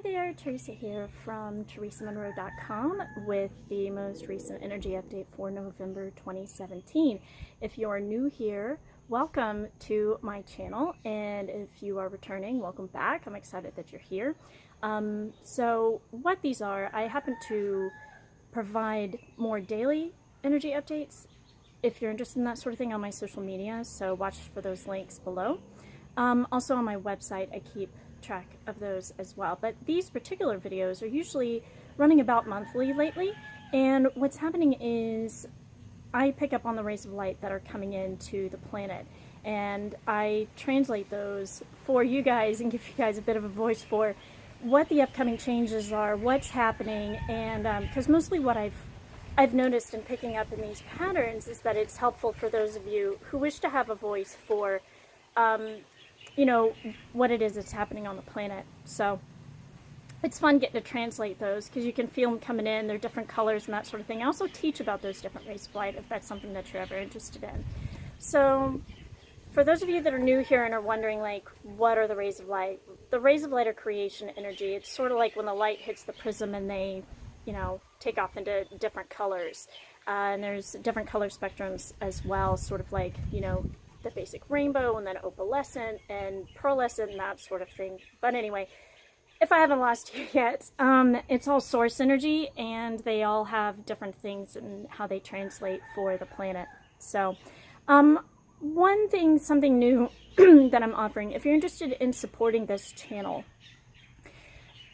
there, Theresa here from theresamonro.com with the most recent energy update for November 2017. If you're new here, welcome to my channel, and if you are returning, welcome back. I'm excited that you're here. So what these are, I happen to provide more daily energy updates if you're interested in that sort of thing on my social media, so watch for those links below. Also on my website, I keep track of those as well. But these particular videos are usually running about monthly lately, and what's happening is I pick up on the rays of light that are coming into the planet, and I translate those for you guys and give you guys a bit of a voice for what the upcoming changes are, what's happening, and because mostly what I've noticed in picking up in these patterns is that it's helpful for those of you who wish to have a voice for you know, what it is that's happening on the planet. So it's fun getting to translate those because you can feel them coming in. They're different colors and that sort of thing. I also teach about those different rays of light if that's something that you're ever interested in. So for those of you that are new here and are wondering, like, what are the rays of light? The rays of light are creation energy. It's sort of like when the light hits the prism and they, you know, take off into different colors. And there's different color spectrums as well, sort of like, you know, the basic rainbow and then opalescent and pearlescent and that sort of thing. But anyway, if I haven't lost you yet, it's all source energy, and they all have different things and how they translate for the planet. So one thing, something new that I'm offering, if you're interested in supporting this channel,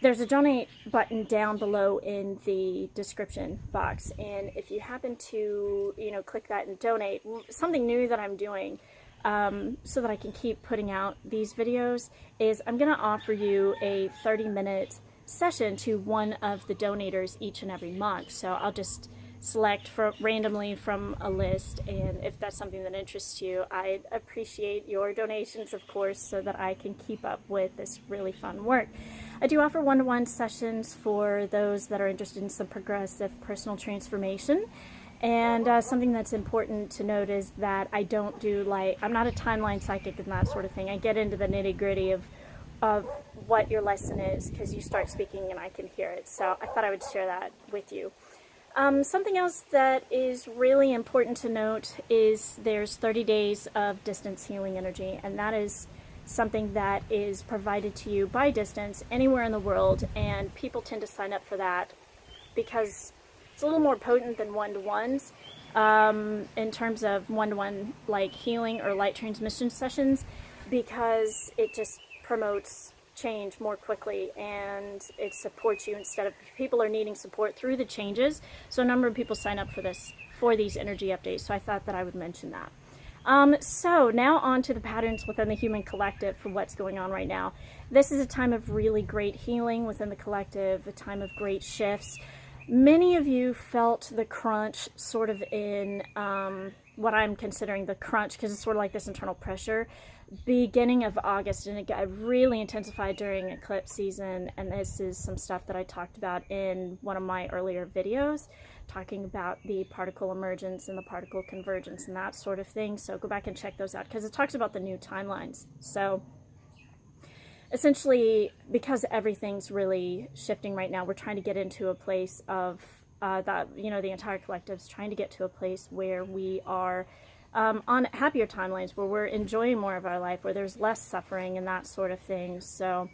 there's a donate button down below in the description box, and if you happen to, you know, click that and donate, something new that I'm doing so that I can keep putting out these videos is I'm going to offer you a 30-minute session to one of the donators each and every month. So I'll just select randomly from a list, and if that's something that interests you, I'd appreciate your donations, of course, so that I can keep up with this really fun work. I do offer one-to-one sessions for those that are interested in some progressive personal transformation. And something that's important to note is that I don't do, like, I'm not a timeline psychic and that sort of thing. I get into the nitty-gritty of what your lesson is, because you start speaking and I can hear it. So I thought I would share that with you. Something else that is really important to note is there's 30 days of distance healing energy, and that is something that is provided to you by distance anywhere in the world, and people tend to sign up for that because it's a little more potent than one-to-ones in terms of one-to-one like healing or light transmission sessions, because it just promotes change more quickly and it supports you instead of people are needing support through the changes. So a number of people sign up for these energy updates, so I thought that I would mention that. So now on to the patterns within the human collective for what's going on right now. This is a time of really great healing within the collective, a time of great shifts. Many of you felt the crunch sort of in what I'm considering the crunch, because it's sort of like this internal pressure, beginning of August, and it got really intensified during eclipse season. And this is some stuff that I talked about in one of my earlier videos, talking about the particle emergence and the particle convergence and that sort of thing. So go back and check those out, because it talks about the new timelines. So essentially, because everything's really shifting right now, we're trying to get into a place of that, you know, the entire collective's trying to get to a place where we are on happier timelines, where we're enjoying more of our life, where there's less suffering and that sort of thing. So,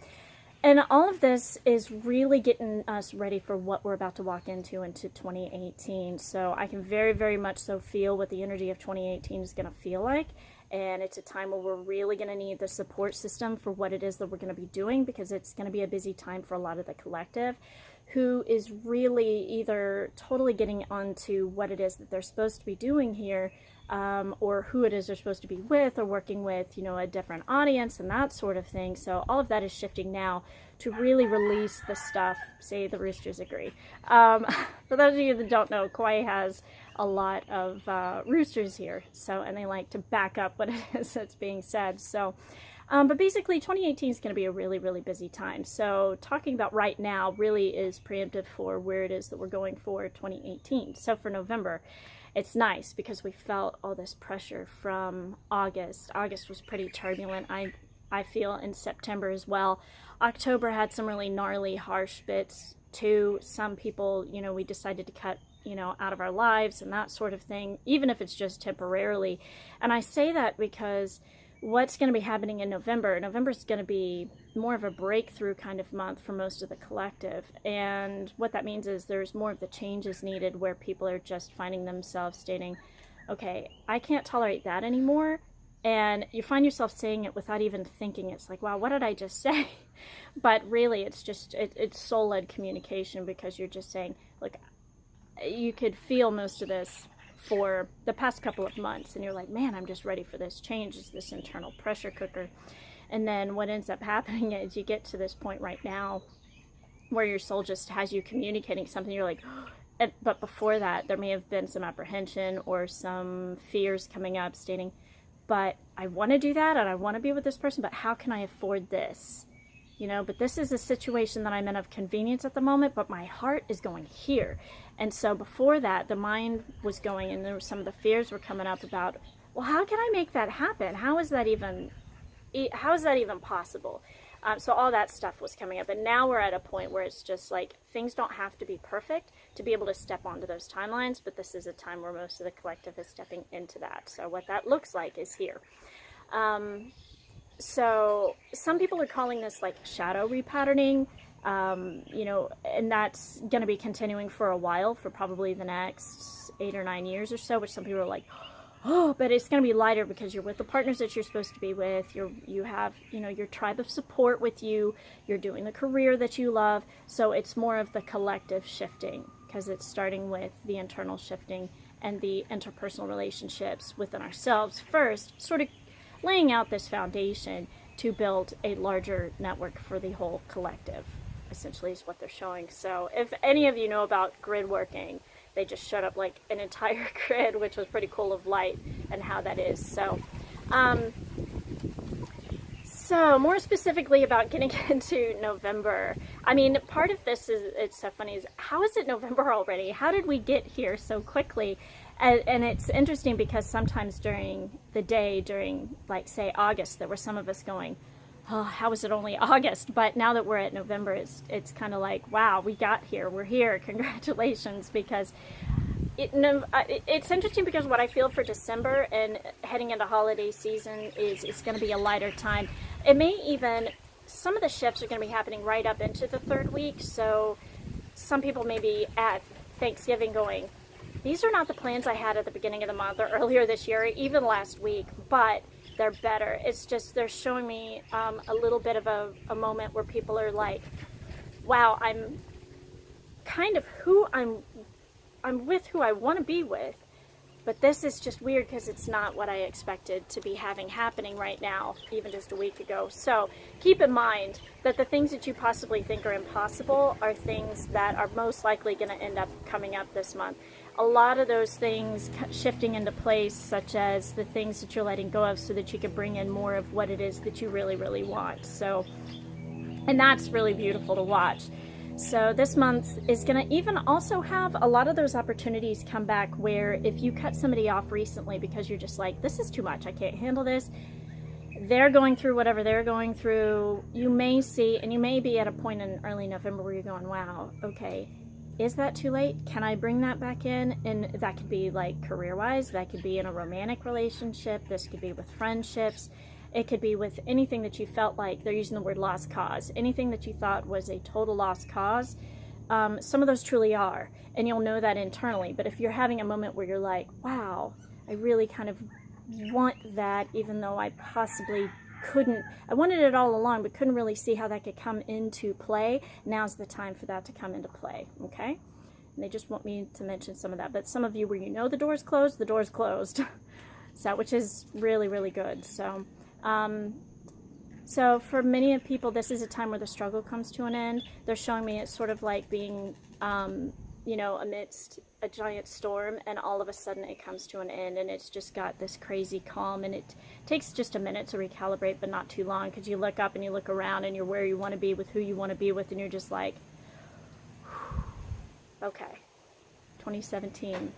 and all of this is really getting us ready for what we're about to walk into 2018. So I can very, very much so feel what the energy of 2018 is going to feel like. And it's a time where we're really going to need the support system for what it is that we're going to be doing, because it's going to be a busy time for a lot of the collective who is really either totally getting onto what it is that they're supposed to be doing here, or who it is they're supposed to be with, or working with, you know, a different audience and that sort of thing. So all of that is shifting now to really release the stuff. Say the roosters agree. For those of you that don't know, Kauai has a lot of roosters here, so, and they like to back up what it is that's being said. So but basically 2018 is going to be a really, really busy time. So talking about right now really is preemptive for where it is that we're going for 2018. So for November, it's nice because we felt all this pressure from August. August was pretty turbulent. I feel in September as well. October had some really gnarly, harsh bits too. Some people, you know, we decided to cut, you know, out of our lives and that sort of thing, even if it's just temporarily. And I say that because what's going to be happening in November is going to be more of a breakthrough kind of month for most of the collective. And what that means is there's more of the changes needed, where people are just finding themselves stating, okay, I can't tolerate that anymore. And you find yourself saying it without even thinking. It's like, wow, what did I just say? But really, it's just, it's soul-led communication, because you're just saying, look, you could feel most of this for the past couple of months, and you're like, man, I'm just ready for this change. It's this internal pressure cooker. And then what ends up happening is you get to this point right now where your soul just has you communicating something. You're like, but before that, there may have been some apprehension or some fears coming up stating, but I want to do that and I want to be with this person, but how can I afford this? You know, but this is a situation that I'm in of convenience at the moment, but my heart is going here. And so before that, the mind was going, and there were some of the fears were coming up about, well, how can I make that happen? How is that even possible? So all that stuff was coming up. And now we're at a point where it's just like, things don't have to be perfect to be able to step onto those timelines, but this is a time where most of the collective is stepping into that. So what that looks like is here. So some people are calling this like shadow repatterning, you know, and that's going to be continuing for a while, for probably the next 8 or 9 years or so, which some people are like, oh, but it's going to be lighter because you're with the partners that you're supposed to be with. You have, you know, your tribe of support with you. You're doing the career that you love. So it's more of the collective shifting, because it's starting with the internal shifting and the interpersonal relationships within ourselves first, sort of laying out this foundation to build a larger network for the whole collective, essentially, is what they're showing. So if any of you know about grid working, they just showed up like an entire grid, which was pretty cool, of light and how that is. So, so more specifically about getting into November, I mean, part of this is, it's so funny, is how is it November already? How did we get here so quickly? And it's interesting because sometimes during the day, during like say August, there were some of us going, oh, how is it only August? But now that we're at November, it's kind of like, wow, we got here, we're here, congratulations. Because it's interesting, because what I feel for December and heading into holiday season is it's going to be a lighter time. It may even, some of the shifts are going to be happening right up into the third week. So some people may be at Thanksgiving going, these are not the plans I had at the beginning of the month or earlier this year, even last week, but they're better. It's just, they're showing me a little bit of a moment where people are like, wow, I'm kind of who I'm with, who I want to be with, but this is just weird because it's not what I expected to be happening right now, even just a week ago. So keep in mind that the things that you possibly think are impossible are things that are most likely going to end up coming up this month. A lot of those things shifting into place, such as the things that you're letting go of so that you can bring in more of what it is that you really, really want. So, and that's really beautiful to watch. So this month is going to even also have a lot of those opportunities come back, where if you cut somebody off recently because you're just like, this is too much, I can't handle this, they're going through whatever they're going through, you may see, and you may be at a point in early November where you're going, wow, okay, is that too late? Can I bring that back in? And that could be like career-wise, that could be in a romantic relationship, this could be with friendships, it could be with anything that you felt like, they're using the word lost cause, anything that you thought was a total lost cause. Some of those truly are, and you'll know that internally. But if you're having a moment where you're like, wow, I really kind of want that, even though I possibly couldn't, I wanted it all along, but couldn't really see how that could come into play. Now's the time for that to come into play, okay? And they just want me to mention some of that. But some of you where you know the door's closed, the door's closed. So, which is really, really good. So, so for many people, this is a time where the struggle comes to an end. They're showing me it's sort of like being, you know, amidst a giant storm, and all of a sudden it comes to an end, and it's just got this crazy calm, and it takes just a minute to recalibrate, but not too long, because you look up and you look around and you're where you want to be with who you want to be with, and you're just like, okay, 2017,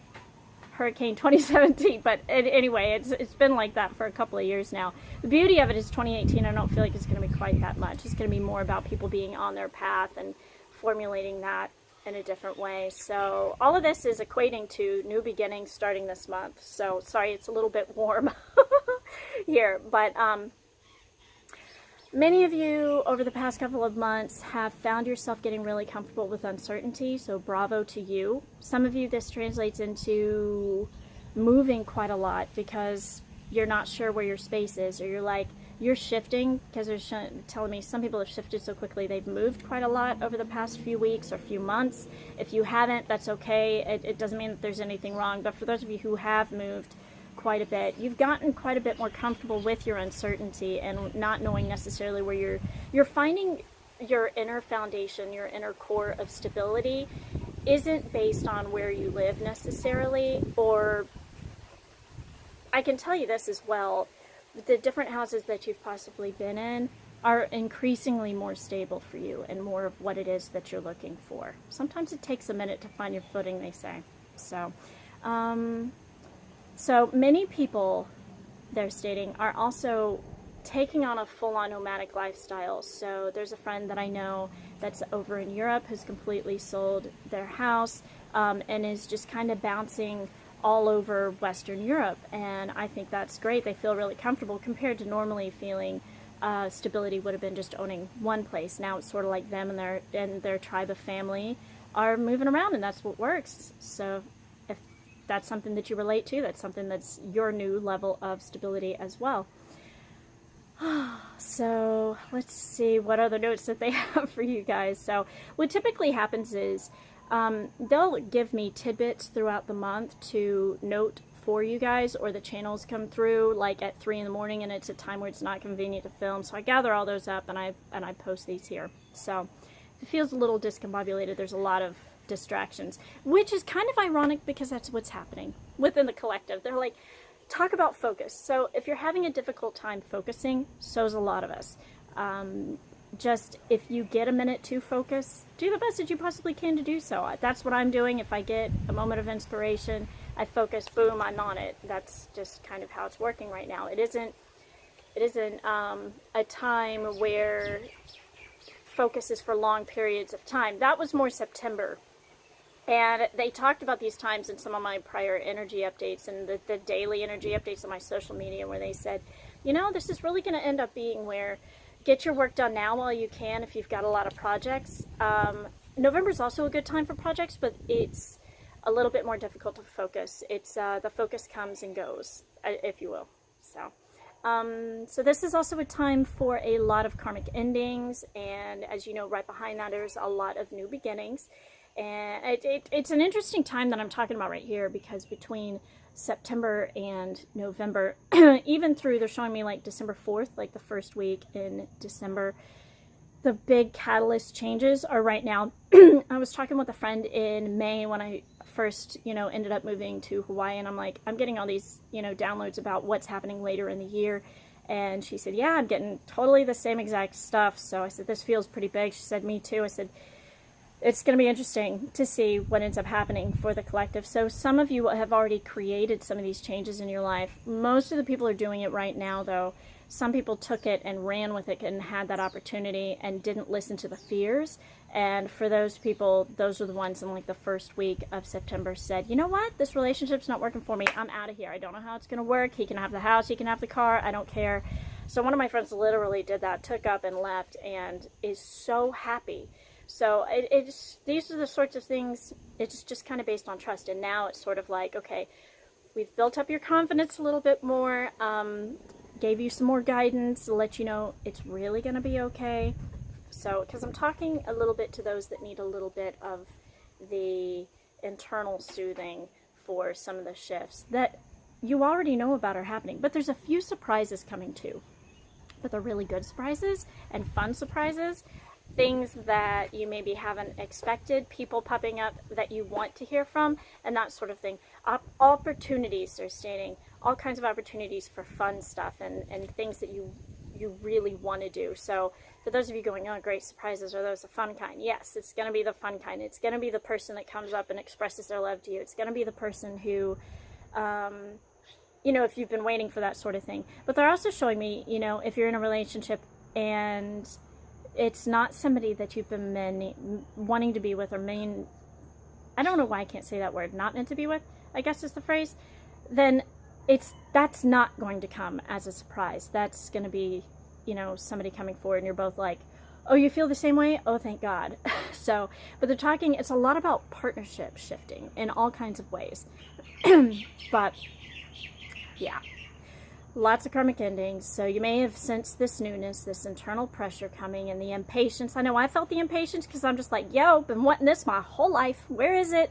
Hurricane 2017, but anyway, it's been like that for a couple of years now. The beauty of it is 2018, I don't feel like it's going to be quite that much. It's going to be more about people being on their path and formulating that in a different way. So all of this is equating to new beginnings starting this month. So sorry, it's a little bit warm here, but many of you over the past couple of months have found yourself getting really comfortable with uncertainty, so bravo to you. Some of you, this translates into moving quite a lot because you're not sure where your space is, or you're shifting, because they're telling me some people have shifted so quickly they've moved quite a lot over the past few weeks or few months. If you haven't, that's okay. It doesn't mean that there's anything wrong, but for those of you who have moved quite a bit, you've gotten quite a bit more comfortable with your uncertainty and not knowing necessarily where you're finding your inner foundation, your inner core of stability isn't based on where you live necessarily. Or I can tell you this as well, the different houses that you've possibly been in are increasingly more stable for you and more of what it is that you're looking for. Sometimes it takes a minute to find your footing, they say. So many people, they're stating, are also taking on a full-on nomadic lifestyle. So there's a friend that I know that's over in Europe who's completely sold their house and is just kind of bouncing all over Western Europe. And I think that's great. They feel really comfortable compared to normally feeling stability would have been just owning one place. Now it's sort of like them and their tribe of family are moving around, and that's what works. So that's something that you relate to, that's something that's your new level of stability as well. So let's see what other notes that they have for you guys. So what typically happens is they'll give me tidbits throughout the month to note for you guys, or the channels come through like at 3 in the morning and it's a time where it's not convenient to film. So I gather all those up and I post these here. So if it feels a little discombobulated, there's a lot of distractions, which is kind of ironic because that's what's happening within the collective. They're like, talk about focus. So if you're having a difficult time focusing, so's a lot of us. Just if you get a minute to focus, do the best that you possibly can to do so. That's what I'm doing. If I get a moment of inspiration, I focus, boom, I'm on it. That's just kind of how it's working right now. It isn't a time where focus is for long periods of time. That was more September. And they talked about these times in some of my prior energy updates and the daily energy updates on my social media, where they said, you know, this is really going to end up being where get your work done now while you can if you've got a lot of projects. November is also a good time for projects, but it's a little bit more difficult to focus. It's the focus comes and goes, if you will. So this is also a time for a lot of karmic endings, and as you know, right behind that there's a lot of new beginnings. And it's an interesting time that I'm talking about right here, because between September and November, even through, they're showing me like December 4th, like the first week in December, the big catalyst changes are right now. I was talking with a friend in May when I first, ended up moving to Hawaii, and I'm like, I'm getting all these, downloads about what's happening later in the year. And she said, yeah, I'm getting totally the same exact stuff. So I said, this feels pretty big. She said, me too. I said, it's going to be interesting to see what ends up happening for the collective. So some of you have already created some of these changes in your life. Most of the people are doing it right now, though. Some people took it and ran with it and had that opportunity and didn't listen to the fears. And for those people, those are the ones in like the first week of September said, you know what, this relationship's not working for me. I'm out of here. I don't know how it's going to work. He can have the house. He can have the car. I don't care. So one of my friends literally did that, took up and left, and is so happy. So these are the sorts of things, it's just kind of based on trust. And now it's sort of like, okay, we've built up your confidence a little bit more, gave you some more guidance to let you know it's really going to be okay. So, because I'm talking a little bit to those that need a little bit of the internal soothing for some of the shifts that you already know about are happening. But there's a few surprises coming too. But they're really good surprises and fun surprises. Things that you maybe haven't expected, people popping up that you want to hear from, and that sort of thing. Opportunities, they're stating, all kinds of opportunities for fun stuff and things that you really want to do. So for those of you going, oh, great surprises, are those the fun kind? Yes, it's going to be the fun kind. It's going to be the person that comes up and expresses their love to you. It's going to be the person who you know, if you've been waiting for that sort of thing. But they're also showing me, you know, if you're in a relationship and it's not somebody that you've been wanting to be with, or I don't know why I can't say that word, not meant to be with, I guess is the phrase, then that's not going to come as a surprise. That's going to be, you know, somebody coming forward and you're both like, oh, you feel the same way? Oh, thank God. So, but they're talking, it's a lot about partnership shifting in all kinds of ways. But yeah, lots of karmic endings. So you may have sensed this newness, this internal pressure coming, and the impatience. I know I felt the impatience because I'm just like, yo, been wanting this my whole life. Where is it?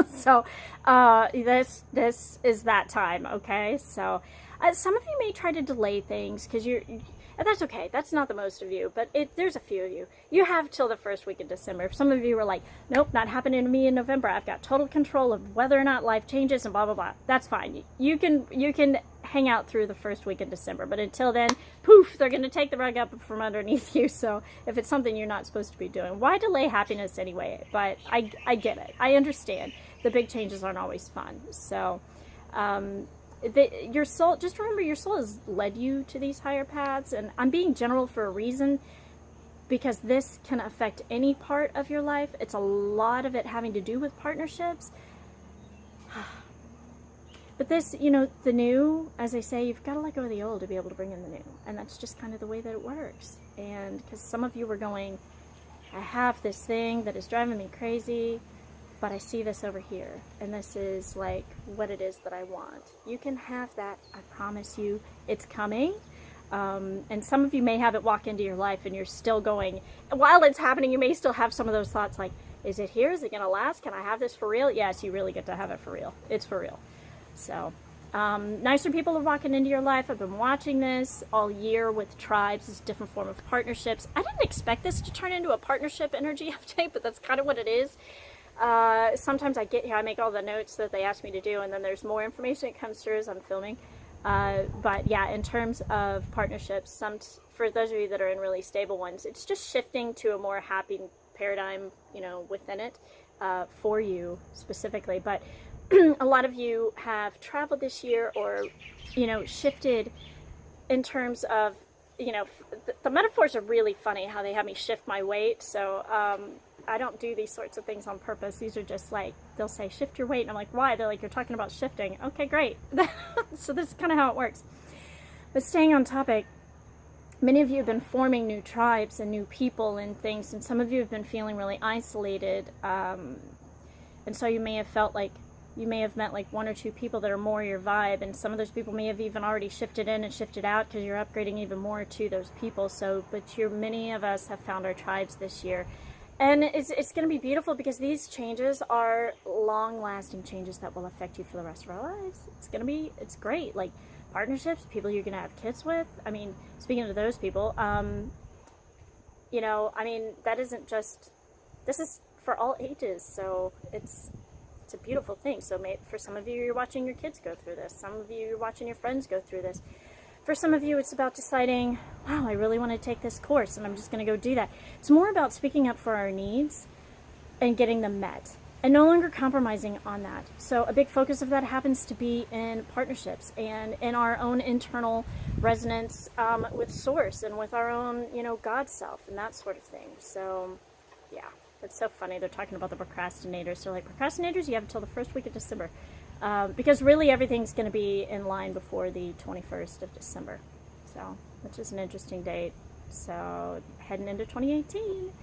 So this is that time, okay? So some of you may try to delay things because and that's okay. That's not the most of you, but there's a few of you. You have till the first week of December. Some of you were like, nope, not happening to me in November. I've got total control of whether or not life changes and blah, blah, blah. That's fine. You can hang out through the first week of December, but until then, poof, they're going to take the rug up from underneath you. So if it's something you're not supposed to be doing, why delay happiness anyway? But I get it. I understand. The big changes aren't always fun. So, your soul, just remember, your soul has led you to these higher paths, and I'm being general for a reason, because this can affect any part of your life. It's a lot of it having to do with partnerships. But this, you know, the new, as I say, you've got to let go of the old to be able to bring in the new, and that's just kind of the way that it works. And because some of you were going, I have this thing that is driving me crazy, but I see this over here, and this is like what it is that I want. You can have that, I promise you, it's coming. And some of you may have it walk into your life and you're still going, while it's happening, you may still have some of those thoughts like, is it here? Is it going to last? Can I have this for real? Yes, you really get to have it for real. It's for real. So, nicer people are walking into your life. I've been watching this all year with tribes, this different form of partnerships. I didn't expect this to turn into a partnership energy update, but that's kind of what it is. Sometimes I get here, I make all the notes that they asked me to do, and then there's more information that comes through as I'm filming. But yeah, in terms of partnerships, for those of you that are in really stable ones, it's just shifting to a more happy paradigm, you know, within it, for you specifically. But a lot of you have traveled this year, or, you know, shifted in terms of, you know, the metaphors are really funny how they have me shift my weight. So, I don't do these sorts of things on purpose. These are just like, they'll say, shift your weight. And I'm like, why? They're like, you're talking about shifting. Okay, great. So this is kind of how it works. But staying on topic, many of you have been forming new tribes and new people and things. And some of you have been feeling really isolated. And so you may have felt like, you may have met like one or two people that are more your vibe. And some of those people may have even already shifted in and shifted out because you're upgrading even more to those people. So, but many of us have found our tribes this year. And it's going to be beautiful because these changes are long-lasting changes that will affect you for the rest of our lives. It's great. Like partnerships, people you're going to have kids with. I mean, speaking of those people, you know, I mean, that isn't just, this is for all ages. So it's a beautiful thing. So for some of you, you're watching your kids go through this. Some of you, you're watching your friends go through this. For some of you, it's about deciding, wow, I really want to take this course, and I'm just going to go do that. It's more about speaking up for our needs and getting them met, and no longer compromising on that. So a big focus of that happens to be in partnerships and in our own internal resonance with Source and with our own, you know, God self and that sort of thing. So, yeah, it's so funny. They're talking about the procrastinators. So, like, procrastinators, you have until the first week of December. Because really everything's going to be in line before the 21st of December, so, which is an interesting date. So heading into 2018,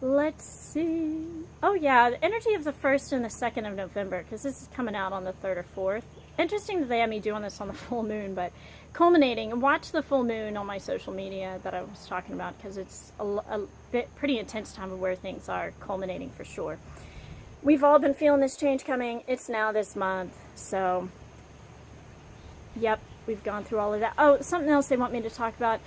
let's see. Oh yeah, the energy of the 1st and the 2nd of November, because this is coming out on the 3rd or 4th. Interesting that they had me doing this on the full moon, but culminating, and watch the full moon on my social media that I was talking about, because it's a pretty intense time of where things are culminating for sure. We've all been feeling this change coming. It's now this month. So, yep, we've gone through all of that. Oh, something else they want me to talk about.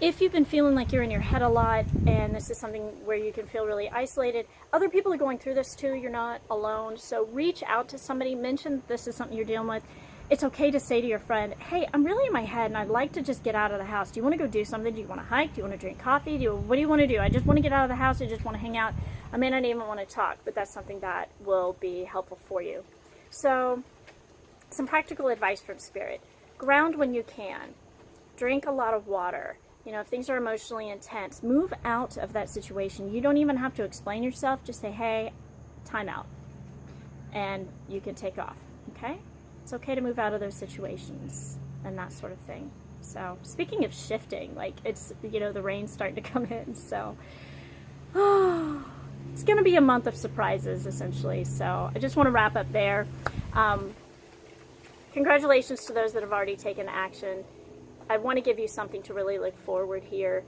If you've been feeling like you're in your head a lot, and this is something where you can feel really isolated, other people are going through this too. You're not alone. So reach out to somebody. Mention this is something you're dealing with. It's okay to say to your friend, hey, I'm really in my head and I'd like to just get out of the house. Do you want to go do something? Do you want to hike? Do you want to drink coffee? What do you want to do? I just want to get out of the house. I just want to hang out. I may not even want to talk, but that's something that will be helpful for you. So some practical advice from Spirit. Ground when you can. Drink a lot of water. You know, if things are emotionally intense, move out of that situation. You don't even have to explain yourself. Just say, hey, time out. And you can take off, okay? It's okay to move out of those situations and that sort of thing. So, speaking of shifting, like, it's, you know, the rain's starting to come in, so, it's going to be a month of surprises, essentially. So, I just want to wrap up there. Congratulations to those that have already taken action. I want to give you something to really look forward here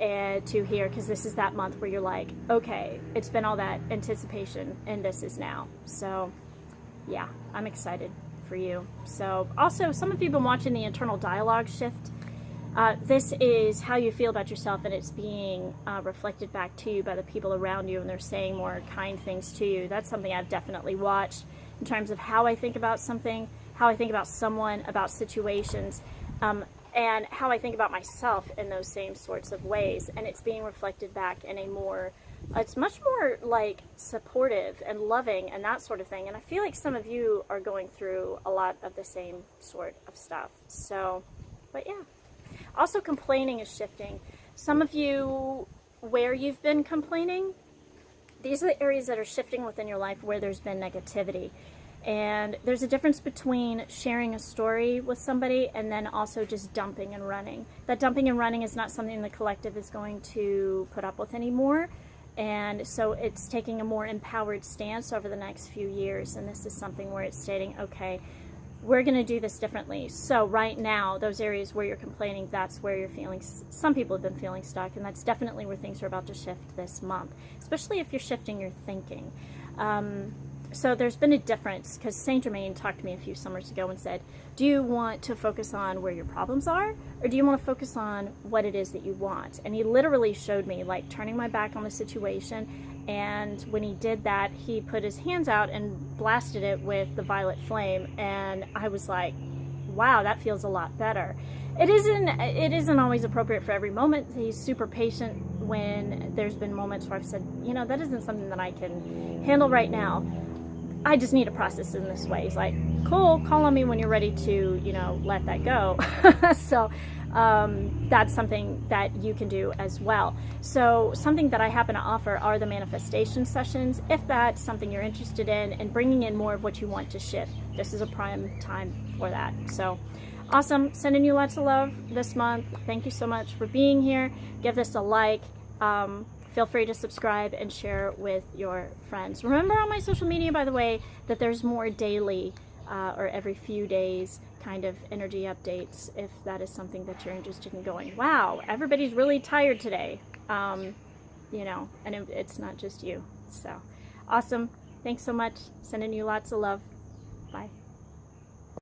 and to here, because this is that month where you're like, okay, it's been all that anticipation and this is now. So yeah, I'm excited for you. So also, some of you have been watching the internal dialogue shift. This is how you feel about yourself, and it's being reflected back to you by the people around you, and they're saying more kind things to you. That's something I've definitely watched in terms of how I think about something, how I think about someone, about situations, and how I think about myself in those same sorts of ways. And it's being reflected back in a more, it's much more like supportive and loving and that sort of thing. And I feel like some of you are going through a lot of the same sort of stuff. So, but yeah. Also, complaining is shifting. Some of you, where you've been complaining, these are the areas that are shifting within your life where there's been negativity. And there's a difference between sharing a story with somebody and then also just dumping and running. That dumping and running is not something the collective is going to put up with anymore. And so it's taking a more empowered stance over the next few years. And this is something where it's stating, okay, we're going to do this differently. So right now, those areas where you're complaining, that's where you're feeling, some people have been feeling stuck. And that's definitely where things are about to shift this month, especially if you're shifting your thinking. So there's been a difference, because Saint Germain talked to me a few summers ago and said, do you want to focus on where your problems are, or do you want to focus on what it is that you want? And he literally showed me, like, turning my back on the situation, and when he did that, he put his hands out and blasted it with the violet flame, and I was like, wow, that feels a lot better. It isn't always appropriate for every moment. He's super patient when there's been moments where I've said, you know, that isn't something that I can handle right now. I just need to process in this way. He's like, cool, call on me when you're ready to, you know, let that go. So that's something that you can do as well. So something that I happen to offer are the manifestation sessions, if that's something you're interested in, and bringing in more of what you want to shift. This is a prime time for that. So awesome. Sending you lots of love this month. Thank you so much for being here. Give this a like. Feel free to subscribe and share with your friends. Remember on my social media, by the way, that there's more daily or every few days kind of energy updates, if that is something that you're interested in going, wow, everybody's really tired today. You know, and it's not just you. So awesome. Thanks so much. Sending you lots of love. Bye.